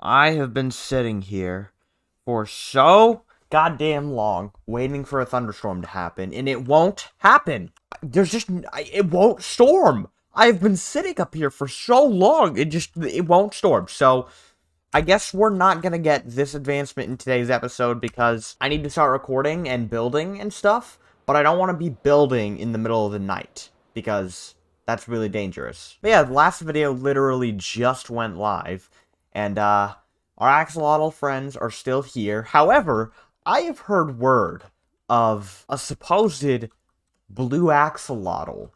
I have been sitting here for so goddamn long waiting for a thunderstorm to happen, and it won't happen. It won't storm. I've been sitting up here for so long, it won't storm. So, I guess we're not gonna get this advancement in today's episode because I need to start recording and building and stuff, but I don't want to be building in the middle of the night because that's really dangerous. But yeah, the last video literally just went live, and our axolotl friends are still here. However, I have heard word of a supposed blue axolotl,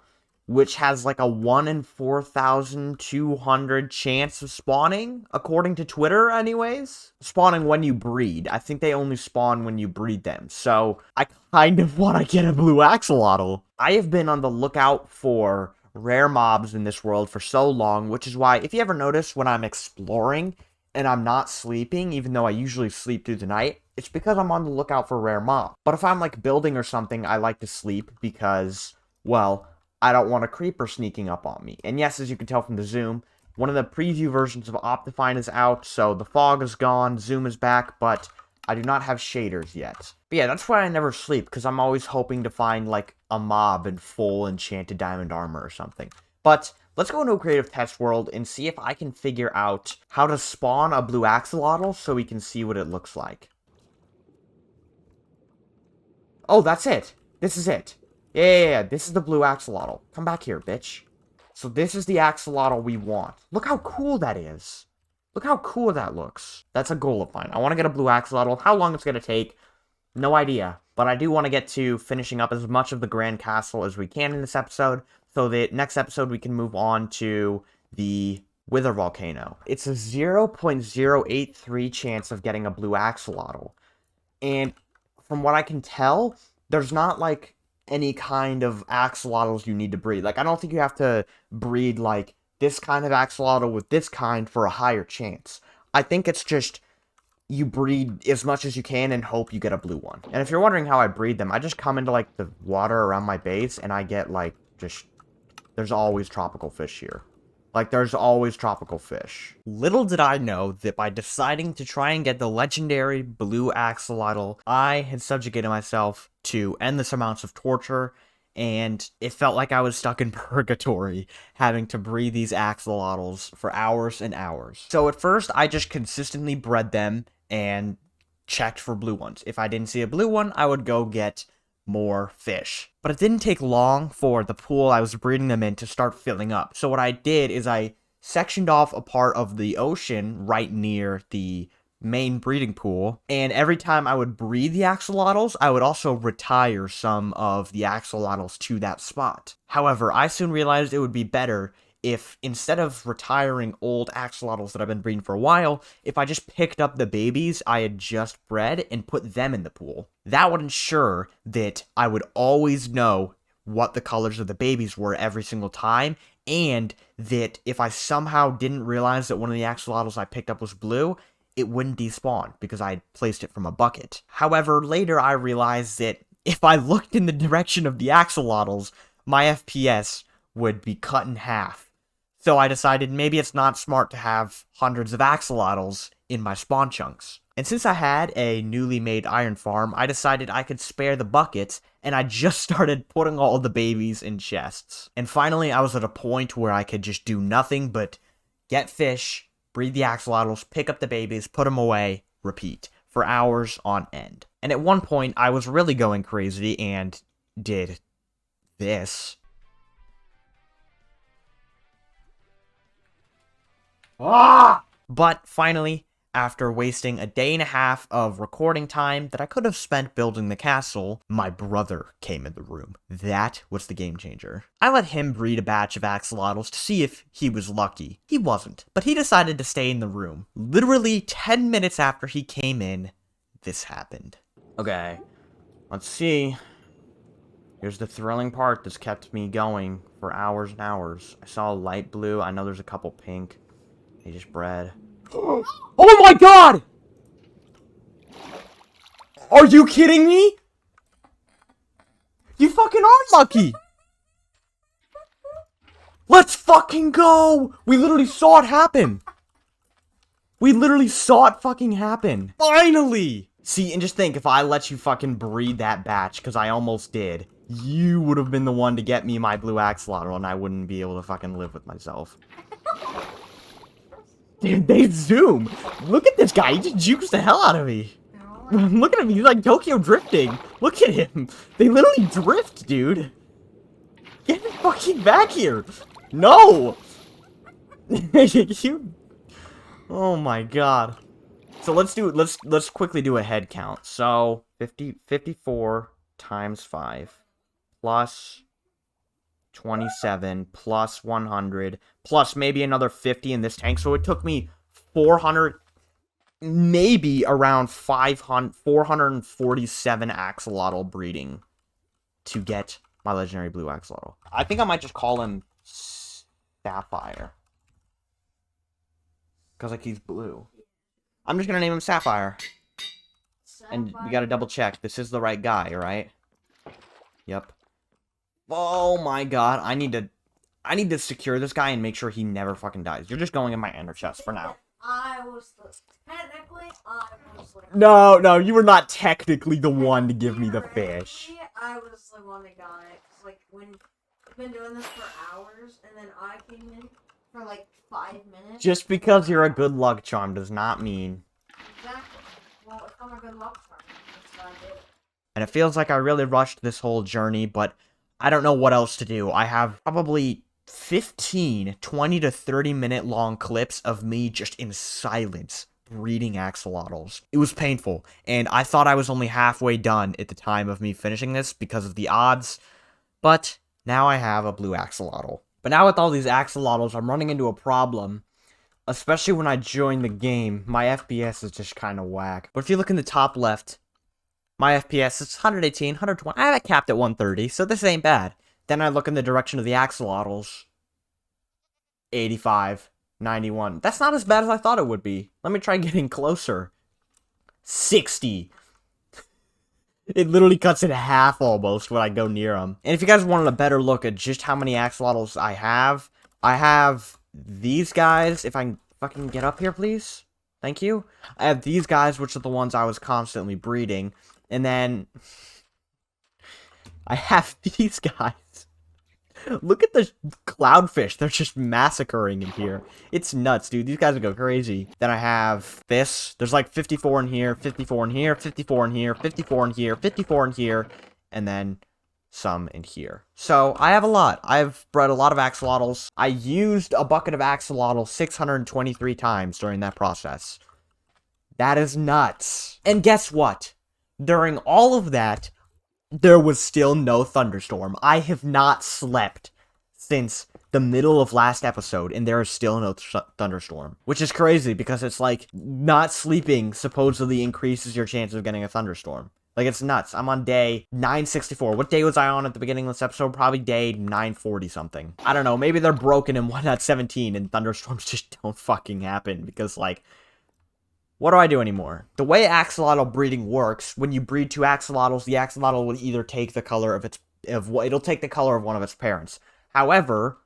which has like a 1 in 4,200 chance of spawning, according to Twitter anyways. Spawning when you breed. I think they only spawn when you breed them, so I kind of want to get a blue axolotl. I have been on the lookout for rare mobs in this world for so long, which is why, if you ever notice when I'm exploring and I'm not sleeping, even though I usually sleep through the night, it's because I'm on the lookout for rare mobs. But if I'm like building or something, I like to sleep because, well, I don't want a creeper sneaking up on me. And yes, as you can tell from the zoom, one of the preview versions of Optifine is out, so the fog is gone, zoom is back, but I do not have shaders yet. But yeah, that's why I never sleep, because I'm always hoping to find, like, a mob in full enchanted diamond armor or something. But let's go into a creative test world and see if I can figure out how to spawn a blue axolotl so we can see what it looks like. Oh, that's it. This is it. Yeah, this is the blue axolotl. Come back here, bitch. So this is the axolotl we want. Look how cool that is. Look how cool that looks. That's a goal of mine. I want to get a blue axolotl. How long it's going to take, no idea. But I do want to get to finishing up as much of the Grand Castle as we can in this episode, so that next episode we can move on to the Wither Volcano. It's a 0.083 chance of getting a blue axolotl. And from what I can tell, there's not, like, any kind of axolotls you need to breed. Like, I don't think you have to breed, like, this kind of axolotl with this kind for a higher chance. I think it's just you breed as much as you can and hope you get a blue one. And if you're wondering how I breed them, I just come into, like, the water around my base and I get, like, just... There's always tropical fish here. Like, there's always tropical fish. Little did I know that by deciding to try and get the legendary blue axolotl, I had subjugated myself to endless amounts of torture, and it felt like I was stuck in purgatory, having to breed these axolotls for hours and hours. So at first, I just consistently bred them and checked for blue ones. If I didn't see a blue one, I would go get more fish. But it didn't take long for the pool I was breeding them in to start filling up. So what I did is I sectioned off a part of the ocean right near the main breeding pool, and every time I would breed the axolotls, I would also retire some of the axolotls to that spot. However, I soon realized it would be better if, instead of retiring old axolotls that I've been breeding for a while, if I just picked up the babies I had just bred and put them in the pool. That would ensure that I would always know what the colors of the babies were every single time, and that if I somehow didn't realize that one of the axolotls I picked up was blue, it wouldn't despawn because I had placed it from a bucket. However, later I realized that if I looked in the direction of the axolotls, my FPS would be cut in half. So I decided maybe it's not smart to have hundreds of axolotls in my spawn chunks. And since I had a newly made iron farm, I decided I could spare the buckets, and I just started putting all the babies in chests. And finally, I was at a point where I could just do nothing but get fish, breed the axolotls, pick up the babies, put them away, repeat, for hours on end. And at one point, I was really going crazy and did this. Ah! But finally, after wasting a day and a half of recording time that I could have spent building the castle, my brother came in the room. That was the game changer. I let him breed a batch of axolotls to see if he was lucky. He wasn't, but he decided to stay in the room. Literally 10 minutes after he came in, this happened. Okay, let's see. Here's the thrilling part that's kept me going for hours and hours. I saw a light blue. I know there's a couple pink. They just bred. Oh my god! Are you kidding me? You fucking are lucky! Let's fucking go! We literally saw it happen! We literally saw it fucking happen. Finally! See, and just think, if I let you fucking breed that batch, because I almost did, you would have been the one to get me my blue axolotl, and I wouldn't be able to fucking live with myself. Dude, they zoom! Look at this guy, he just jukes the hell out of me. Look at him, he's like Tokyo drifting. Look at him. They literally drift, dude. Get fucking back here. No! You... Oh my god. So let's quickly do a head count. So 54 times 5 plus 27 plus 100 plus maybe another 50 in this tank. So it took me 400, maybe around 447 axolotl breeding to get my legendary blue axolotl. I think I might just call him Sapphire. Because, like, he's blue. I'm just gonna name him Sapphire. And we gotta double check. This is the right guy, right? Yep. Oh my god. I need to secure this guy and make sure he never fucking dies. You're just going in my ender chest for now. Technically, No, you were not technically the one to give me the fish. I was the one that got it. Cause, like, when I've been doing this for hours, and then I came in for like 5 minutes. Just because you're a good luck charm does not mean. Exactly. Well, if I'm a good luck charm, that's what I did. And it feels like I really rushed this whole journey, but I don't know what else to do. I have probably 15, 20 to 30 minute long clips of me just in silence breeding axolotls. It was painful, and I thought I was only halfway done at the time of me finishing this because of the odds, but now I have a blue axolotl. But now with all these axolotls, I'm running into a problem. Especially when I join the game, my FPS is just kind of whack. But if you look in the top left, my FPS is 118, 120. I have it capped at 130, so this ain't bad. Then I look in the direction of the axolotls. 85, 91. That's not as bad as I thought it would be. Let me try getting closer. 60. It literally cuts in half almost when I go near them. And if you guys wanted a better look at just how many axolotls I have these guys. If I can fucking get up here, please. Thank you. I have these guys, which are the ones I was constantly breeding. And then I have these guys. Look at the clownfish. They're just massacring in here. It's nuts, dude. These guys would go crazy. Then I have this. There's like 54 in here, 54 in here, 54 in here, 54 in here, 54 in here, and then some in here. So I have a lot. I've bred a lot of axolotls. I used a bucket of axolotl 623 times during that process. That is nuts. And guess what? During all of that, there was still no thunderstorm. I have not slept since the middle of last episode, and there is still no thunderstorm. Which is crazy, because it's like, not sleeping supposedly increases your chances of getting a thunderstorm. Like, it's nuts. I'm on day 964. What day was I on at the beginning of this episode? Probably day 940 something. I don't know, maybe they're broken in 1.17, and thunderstorms just don't fucking happen, because, like, what do I do anymore? The way axolotl breeding works, when you breed two axolotls, the axolotl will either take the color of it'll take the color of one of its parents. However,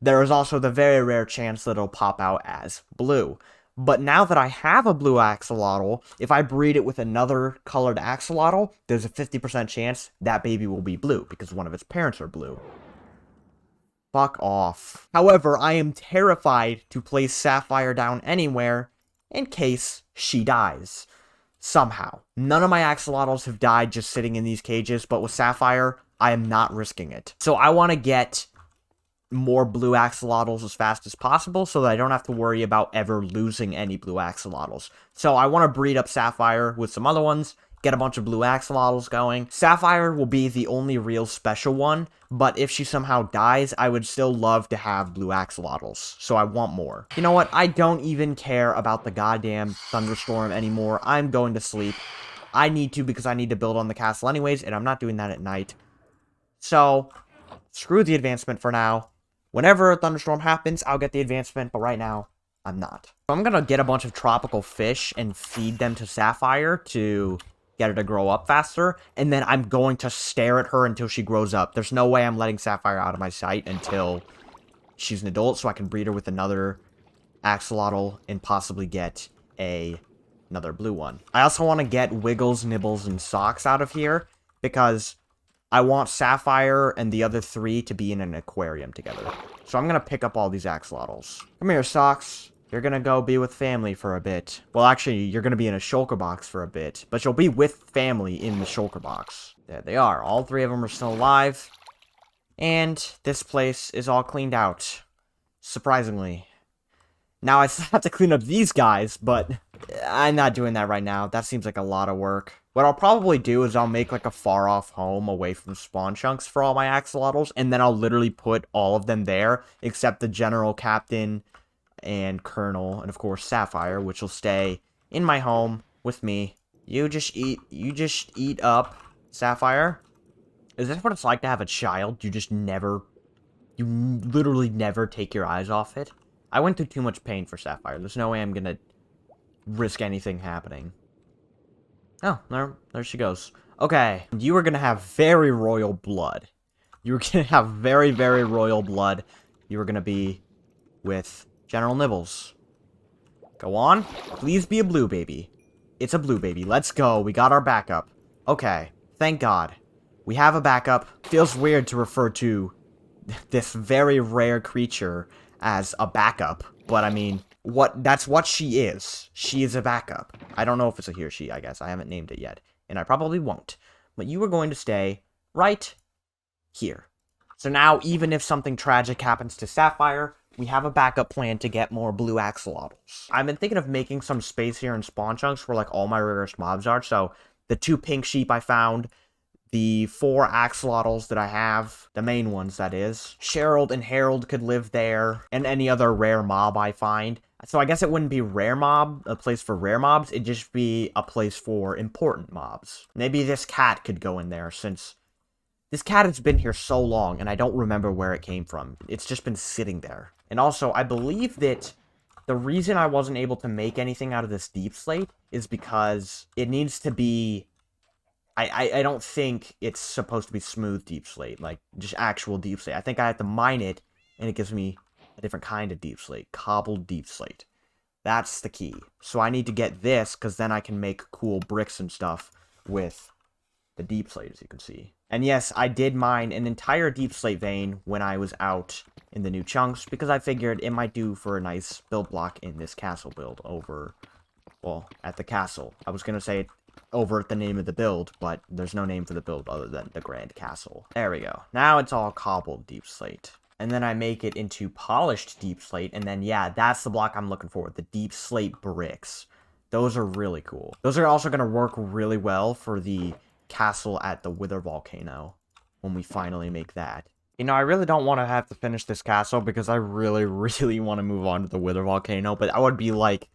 there is also the very rare chance that it'll pop out as blue. But now that I have a blue axolotl, if I breed it with another colored axolotl, there's a 50% chance that baby will be blue, because one of its parents are blue. Fuck off. However, I am terrified to place Sapphire down anywhere, in case she dies. Somehow. None of my axolotls have died just sitting in these cages, but with Sapphire, I am not risking it. So I want to get more blue axolotls as fast as possible so that I don't have to worry about ever losing any blue axolotls. So I want to breed up Sapphire with some other ones, get a bunch of blue axolotls going. Sapphire will be the only real special one, but if she somehow dies, I would still love to have blue axolotls, so I want more. You know what? I don't even care about the goddamn thunderstorm anymore. I'm going to sleep. I need to, because I need to build on the castle anyways, and I'm not doing that at night. So, screw the advancement for now. Whenever a thunderstorm happens, I'll get the advancement, but right now, I'm not. So I'm gonna get a bunch of tropical fish and feed them to Sapphire to get her to grow up faster, and then I'm going to stare at her until she grows up. There's no way I'm letting Sapphire out of my sight until she's an adult, so I can breed her with another axolotl and possibly get another blue one. I also want to get Wiggles, Nibbles, and Socks out of here because I want Sapphire and the other 3 to be in an aquarium together. So I'm going to pick up all these axolotls. Come here, Socks. You're going to go be with family for a bit. Well, actually, you're going to be in a shulker box for a bit. But you'll be with family in the shulker box. There they are. All 3 of them are still alive. And this place is all cleaned out. Surprisingly. Now I still have to clean up these guys, but I'm not doing that right now. That seems like a lot of work. What I'll probably do is I'll make like a far-off home away from spawn chunks for all my axolotls, and then I'll literally put all of them there, except the general, captain, and colonel, and of course Sapphire, which will stay in my home with me. You just eat up, Sapphire. Is this what it's like to have a child? You literally never take your eyes off it? I went through too much pain for Sapphire. There's no way I'm gonna risk anything happening. Oh, there she goes. Okay, you are gonna have very royal blood. You're gonna have very, very royal blood. You are gonna be with General Nibbles. Go on. Please be a blue baby. It's a blue baby. Let's go. We got our backup. Okay, thank God. We have a backup. Feels weird to refer to this very rare creature as a backup, but I mean, that's what she is. She is a backup. I don't know if it's a he or she, I guess. I haven't named it yet, and I probably won't. But you are going to stay right here. So now, even if something tragic happens to Sapphire, we have a backup plan to get more blue axolotls. I've been thinking of making some space here in spawn chunks where like all my rarest mobs are, so the 2 pink sheep I found, the 4 axolotls that I have, the main ones that is. Sherald and Harold could live there, and any other rare mob I find. So I guess it wouldn't be a place for rare mobs, it'd just be a place for important mobs. Maybe this cat could go in there, since this cat has been here so long, and I don't remember where it came from. It's just been sitting there. And also, I believe that the reason I wasn't able to make anything out of this deep slate is because it needs to be... I don't think it's supposed to be smooth deep slate, like, just actual deep slate. I think I have to mine it, and it gives me a different kind of deep slate. Cobbled deep slate. That's the key. So I need to get this, because then I can make cool bricks and stuff with the deep slate, as you can see. And yes, I did mine an entire deep slate vein when I was out in the new chunks, because I figured it might do for a nice build block in this castle build over, well, at the castle. I was going to say over at the name of the build, but there's no name for the build other than the Grand Castle. There we go. Now it's all cobbled deep slate. And then I make it into polished deep slate, and then, yeah, that's the block I'm looking for, the deep slate bricks. Those are really cool. Those are also going to work really well for the castle at the Wither Volcano when we finally make that. You know, I really don't want to have to finish this castle because I really, really want to move on to the Wither Volcano, but I would be like,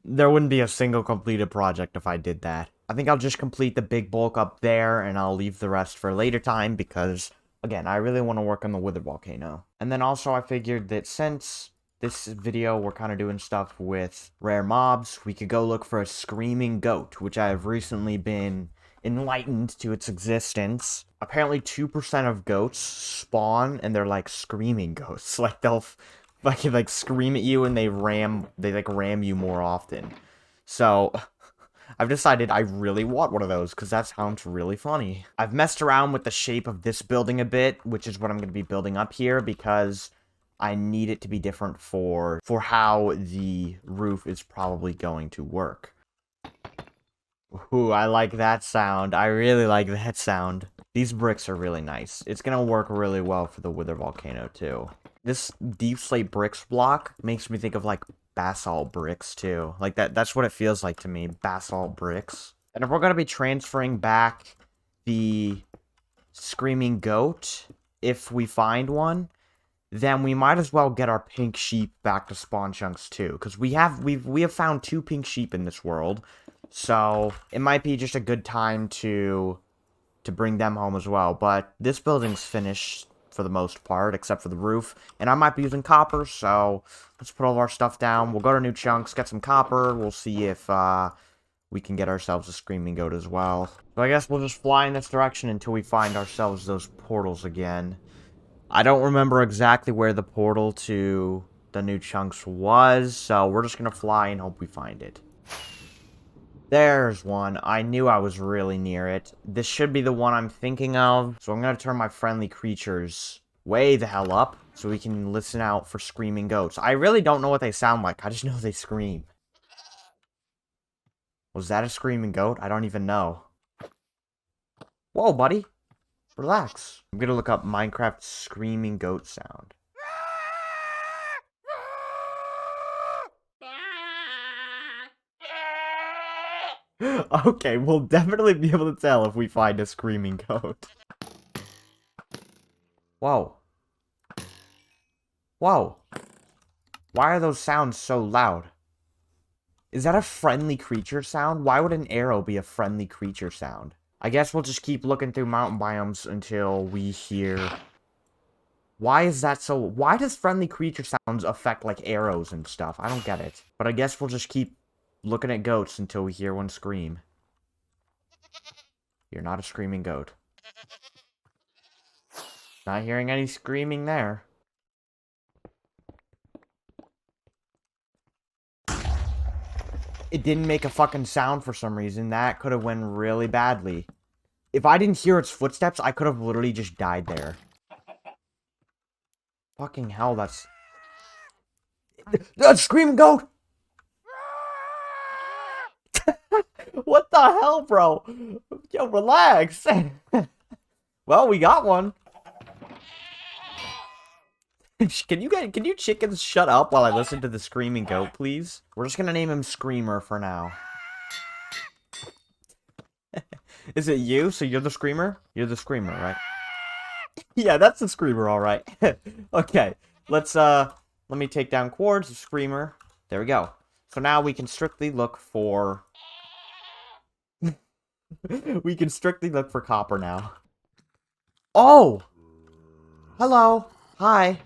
there wouldn't be a single completed project if I did that. I think I'll just complete the big bulk up there, and I'll leave the rest for later time because, again, I really want to work on the Wither Volcano. And then also I figured that since this video we're kind of doing stuff with rare mobs, we could go look for a screaming goat, which I have recently been enlightened to its existence. Apparently 2% of goats spawn, and they're like screaming ghosts. Like they'll like scream at you and they ram you more often. So I've decided I really want one of those because that sounds really funny. I've messed around with the shape of this building a bit, which is what I'm going to be building up here because I need it to be different for how the roof is probably going to work. Ooh, I like that sound. I really like that sound. These bricks are really nice. It's going to work really well for the Wither Volcano too. This deep slate bricks block makes me think of like basalt bricks too. Like that's what it feels like to me, basalt bricks. And if we're going to be transferring back the screaming goat, if we find one, then we might as well get our pink sheep back to spawn chunks too, because we have found 2 pink sheep in this world. So it might be just a good time to bring them home as well. But this building's finished for the most part, except for the roof. And I might be using copper, so let's put all of our stuff down. We'll go to new chunks, get some copper. We'll see if we can get ourselves a screaming goat as well. So I guess we'll just fly in this direction until we find ourselves those portals again. I don't remember exactly where the portal to the new chunks was, so we're just gonna fly and hope we find it. There's one. I knew I was really near it. This should be the one I'm thinking of, so I'm gonna turn my friendly creatures way the hell up, so we can listen out for screaming goats. I really don't know what they sound like, I just know they scream. Was that a screaming goat? I don't even know. Whoa, buddy. Relax. I'm gonna look up Minecraft screaming goat sound. Okay, we'll definitely be able to tell if we find a screaming goat. Whoa. Whoa. Why are those sounds so loud? Is that a friendly creature sound? Why would an arrow be a friendly creature sound? I guess we'll just keep looking through mountain biomes until we hear... Why is that so... Why does friendly creature sounds affect, like, arrows and stuff? I don't get it. But I guess we'll just keep looking at goats until we hear one scream. You're not a screaming goat. Not hearing any screaming there. It didn't make a fucking sound for some reason. That could have went really badly. If I didn't hear its footsteps, I could have literally just died there. Fucking hell, that's... That's screaming goat! What the hell, bro? Yo, relax. Well, we got one. Can you chickens shut up while I listen to the screaming goat, please? We're just gonna name him Screamer for now. Is it you? So you're the Screamer? You're the Screamer, right? Yeah, that's the Screamer, alright. Okay, let me take down Quartz, the Screamer. There we go. So now we can strictly look for... we can strictly look for copper now. Oh! Hello. Hi.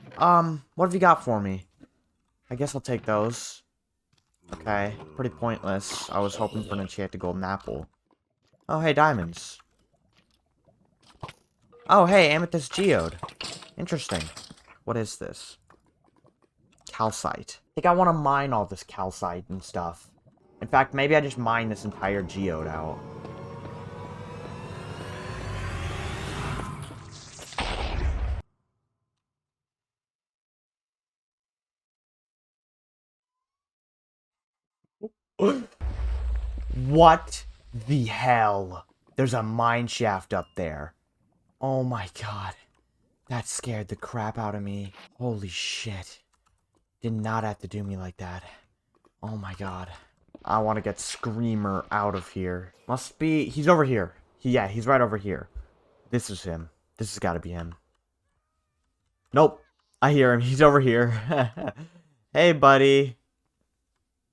What have you got for me? I guess I'll take those. Okay, pretty pointless. I was hoping for an enchanted golden apple. Oh, hey, diamonds. Oh, hey, amethyst geode. Interesting. What is this? Calcite. I think I want to mine all this calcite and stuff. In fact, maybe I just mine this entire geode out. What the hell? There's a mine shaft up there. Oh my god. That scared the crap out of me. Holy shit. Did not have to do me like that. Oh my god. I want to get Screamer out of here. Must be... He's over here. Yeah, he's right over here. This is him. This has got to be him. Nope. I hear him. He's over here. Hey, buddy.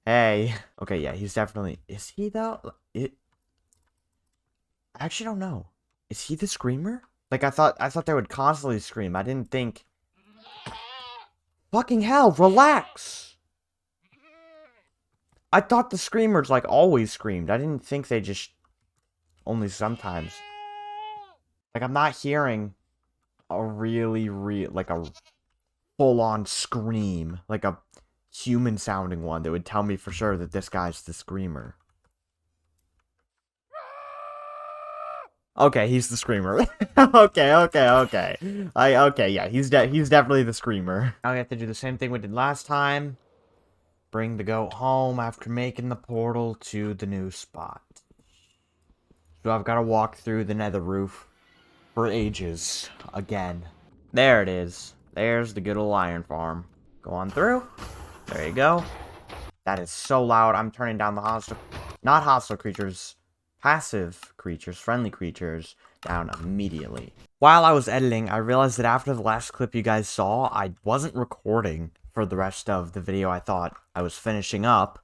Hey. Okay, yeah, he's definitely... Is he, though? I actually don't know. Is he the Screamer? Like, I thought they would constantly scream. I didn't think... Fucking hell, relax! I thought the Screamers, like, always screamed. I didn't think they just... Only sometimes. Like, I'm not hearing a really, like, a full-on scream. Like a human-sounding one that would tell me for sure that this guy's the Screamer. Okay, he's the Screamer. Okay. Okay, yeah, he's definitely the Screamer. Now we have to do the same thing we did last time. Bring the goat home after making the portal to the new spot. So I've got to walk through the nether roof for ages again. There it is. There's the good old iron farm. Go on through. There you go. That is so loud. I'm turning down the hostile... Not hostile creatures. Passive creatures, friendly creatures, down immediately. While I was editing, I realized that after the last clip you guys saw, I wasn't recording for the rest of the video I thought I was finishing up.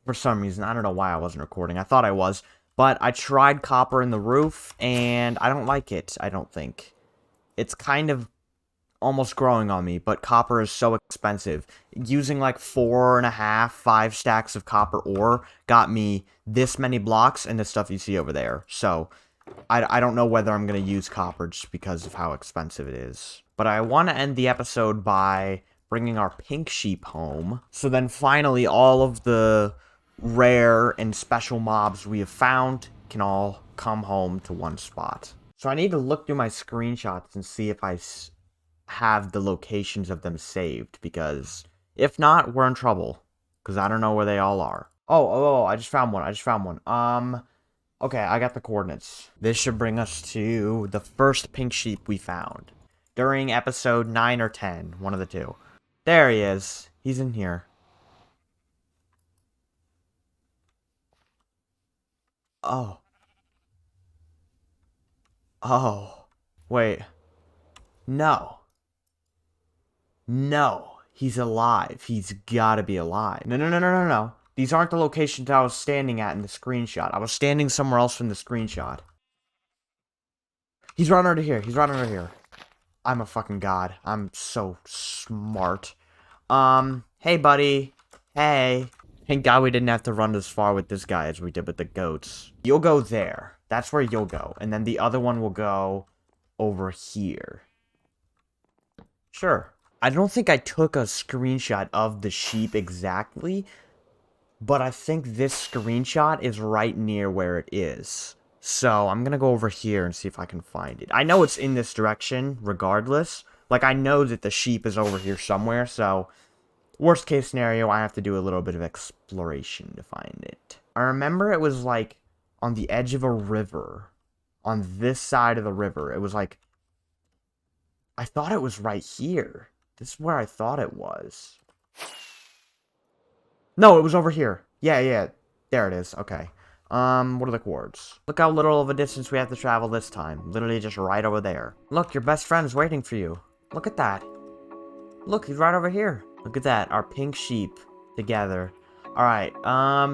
For some reason, I don't know why I wasn't recording. I thought I was, but I tried copper in the roof, and I don't like it, I don't think. It's kind of almost growing on me, but copper is so expensive. Using like 4.5, 5 stacks of copper ore got me this many blocks and the stuff you see over there. So I don't know whether I'm going to use copper just because of how expensive it is. But I want to end the episode by bringing our pink sheep home. So then finally all of the rare and special mobs we have found can all come home to one spot. So I need to look through my screenshots and see if I have the locations of them saved, because if not, we're in trouble, because I don't know where they all are. Oh, I just found one. Okay, I got the coordinates. This should bring us to the first pink sheep we found during episode 9 or 10, one of the two. There he is. He's in here. Oh. Oh. Wait. No. No. He's alive. He's gotta be alive. No. These aren't the locations I was standing at in the screenshot. I was standing somewhere else from the screenshot. He's running over here. I'm a fucking god. I'm so smart. Hey, buddy. Hey. Thank God we didn't have to run as far with this guy as we did with the goats. You'll go there. That's where you'll go. And then the other one will go over here. Sure. I don't think I took a screenshot of the sheep exactly, but I think this screenshot is right near where it is. So I'm gonna go over here and see if I can find it. I know it's in this direction, regardless. Like, I know that the sheep is over here somewhere, so worst case scenario, I have to do a little bit of exploration to find it. I remember it was, like, on the edge of a river. On this side of the river. It was, like, I thought it was right here. This is where I thought it was. No, it was over here. Yeah. There it is. Okay. What are the coords? Look how little of a distance we have to travel this time. Literally just right over there. Look, your best friend's waiting for you. Look at that. Look, he's right over here. Look at that. Our pink sheep together. Alright,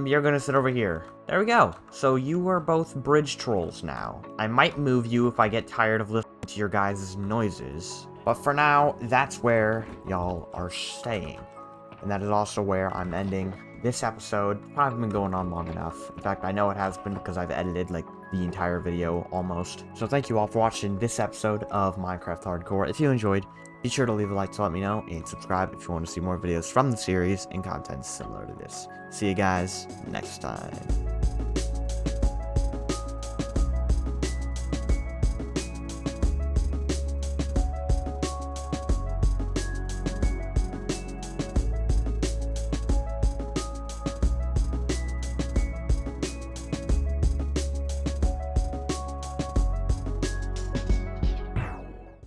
you're gonna sit over here. There we go. So you are both bridge trolls now. I might move you if I get tired of listening to your guys' noises. But for now, that's where y'all are staying. And that is also where I'm ending this episode. Probably been going on long enough. In fact, I know it has been because I've edited, like, the entire video almost. So thank you all for watching this episode of Minecraft Hardcore. If you enjoyed, be sure to leave a like to let me know, and subscribe if you want to see more videos from the series and content similar to this. See you guys next time.